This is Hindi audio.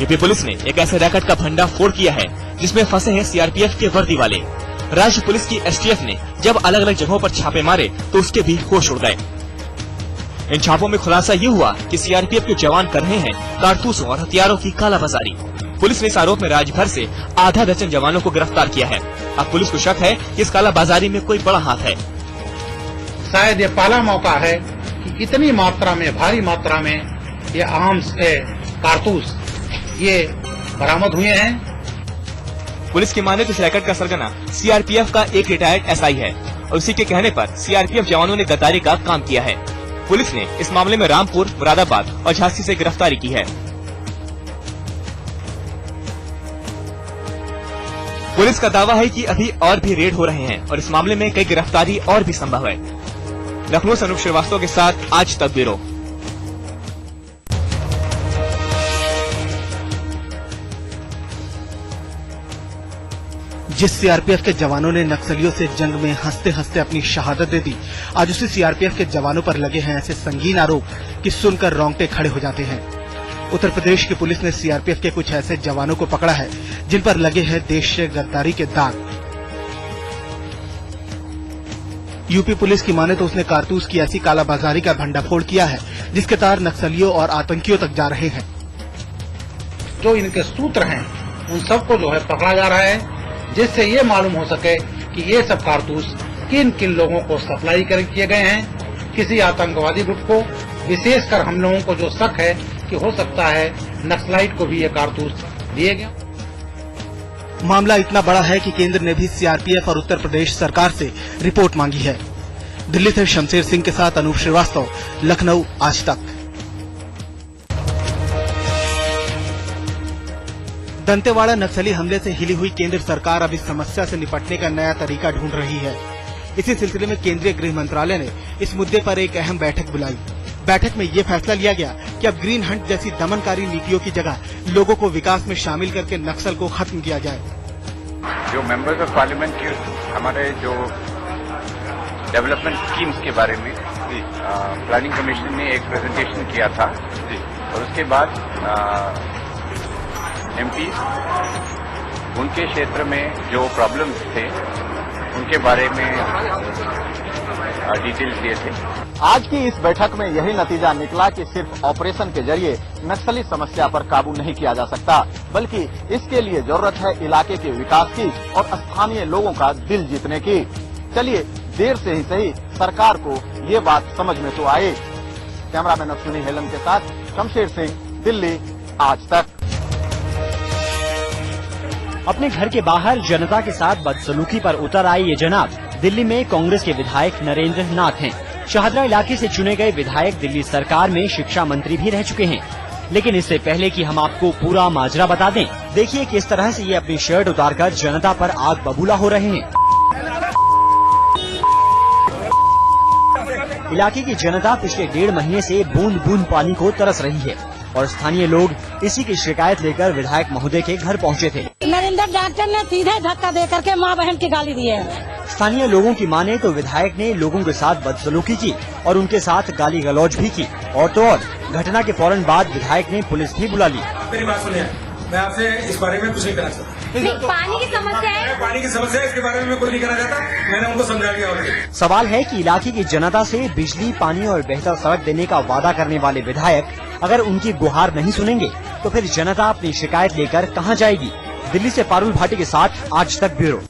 यूपी पुलिस ने एक ऐसे रैकेट का भंडाफोड़ किया है जिसमें फंसे हैं सीआरपीएफ के वर्दी वाले। राज्य पुलिस की एसटीएफ ने जब अलग अलग जगहों पर छापे मारे तो उसके भी होश उड़ गए। इन छापों में खुलासा ये हुआ कि सीआरपीएफ के जवान कर रहे हैं कारतूसों और हथियारों की कालाबाजारी। पुलिस ने इस आरोप में राज्य से आधा दर्जन जवानों को गिरफ्तार किया है। अब पुलिस को शक है कि इस कालाबाजारी में कोई बड़ा हाथ है। शायद ये पहला मौका है कि इतनी मात्रा में, भारी मात्रा में ये आर्म्स कारतूस ये बरामद हुए हैं। पुलिस की माने तो इस रैकेट का सरगना सीआरपीएफ का एक रिटायर्ड एसआई है और उसी के कहने पर सीआरपीएफ जवानों ने गद्दारी का काम किया है। पुलिस ने इस मामले में रामपुर, मुरादाबाद और झांसी से गिरफ्तारी की है। पुलिस का दावा है कि अभी और भी रेड हो रहे हैं और इस मामले में कई गिरफ्तारी और भी संभव है। लखनऊ से अनूप श्रीवास्तव के साथ आज तक ब्यूरो। जिस सीआरपीएफ के जवानों ने नक्सलियों से जंग में हंसते हंसते अपनी शहादत दे दी, आज उसी सीआरपीएफ के जवानों पर लगे हैं ऐसे संगीन आरोप कि सुनकर रोंगटे खड़े हो जाते हैं। उत्तर प्रदेश की पुलिस ने सीआरपीएफ के कुछ ऐसे जवानों को पकड़ा है जिन पर लगे हैं देश से गद्दारी के दाग। यूपी पुलिस की माने तो उसने कारतूस की ऐसी कालाबाजारी का भंडाफोड़ किया है जिसके तार नक्सलियों और आतंकियों तक जा रहे हैं। जो इनके सूत्र हैं उन सबको जो है पकड़ा जा रहा है, जिससे ये मालूम हो सके कि ये सब कारतूस किन किन लोगों को सप्लाई किए गए हैं। किसी आतंकवादी गुट को, विशेषकर हम लोगों को जो शक है कि हो सकता है नक्सलाइट को भी ये कारतूस दिए गए। मामला इतना बड़ा है कि केंद्र ने भी सीआरपीएफ और उत्तर प्रदेश सरकार से रिपोर्ट मांगी है। दिल्ली से शमशेर सिंह के साथ अनूप श्रीवास्तव, लखनऊ, आज तक। दंतेवाड़ा नक्सली हमले से हिली हुई केंद्र सरकार अब इस समस्या से निपटने का नया तरीका ढूंढ रही है। इसी सिलसिले में केंद्रीय गृह मंत्रालय ने इस मुद्दे पर एक अहम बैठक बुलाई। बैठक में ये फैसला लिया गया कि अब ग्रीन हंट जैसी दमनकारी नीतियों की जगह लोगों को विकास में शामिल करके नक्सल को खत्म किया जाए। जो मेंबर्स ऑफ पार्लियामेंट के हमारे जो डेवलपमेंट स्कीम्स के बारे में प्लानिंग कमीशन ने एक प्रेजेंटेशन किया था और उसके बाद एमपी उनके क्षेत्र में जो प्रॉब्लम्स थे उनके बारे में डिटेल्स दिए थे। आज की इस बैठक में यही नतीजा निकला कि सिर्फ ऑपरेशन के जरिए नक्सली समस्या पर काबू नहीं किया जा सकता, बल्कि इसके लिए जरूरत है इलाके के विकास की और स्थानीय लोगों का दिल जीतने की। चलिए देर से ही सही सरकार को ये बात समझ में तो आए। कैमरामैन अश्विनी हेलन के साथ शमशेर सिंह, दिल्ली, आज तक। अपने घर के बाहर जनता के साथ बदसलूकी पर उतर आए ये जनाब दिल्ली में कांग्रेस के विधायक नरेंद्र नाथ हैं। शाहदरा इलाके से चुने गए विधायक दिल्ली सरकार में शिक्षा मंत्री भी रह चुके हैं। लेकिन इससे पहले कि हम आपको पूरा माजरा बता दें, देखिए किस तरह से ये अपनी शर्ट उतारकर जनता पर आग बबूला हो रहे हैं। इलाके की जनता पिछले 1.5 महीने से बूंद बूंद पानी को तरस रही है और स्थानीय लोग इसी की शिकायत लेकर विधायक महोदय के घर पहुंचे थे। नरेंद्र डॉक्टर ने सीधे धक्का दे करके माँ बहन की गाली दी है। स्थानीय लोगों की माने तो विधायक ने लोगों के साथ बदसलूकी की और उनके साथ गाली गलौज भी की। और तो और घटना के फौरन बाद विधायक ने पुलिस भी बुला ली। मेरी बात सुनिए, मैं आपसे इस बारे में कुछ नहीं कहना चाहता। पानी की समस्या है, पानी की समस्या है, इसके बारे में मैं कुछ नहीं कहना चाहता। मैंने उनको समझा दिया ऑलरेडी। सवाल है कि इलाके की जनता से बिजली, पानी और बेहतर सड़क देने का वादा करने वाले विधायक अगर उनकी गुहार नहीं सुनेंगे तो फिर जनता अपनी शिकायत लेकर कहां जाएगी। दिल्ली से पारुल भाटी के साथ आज तक ब्यूरो।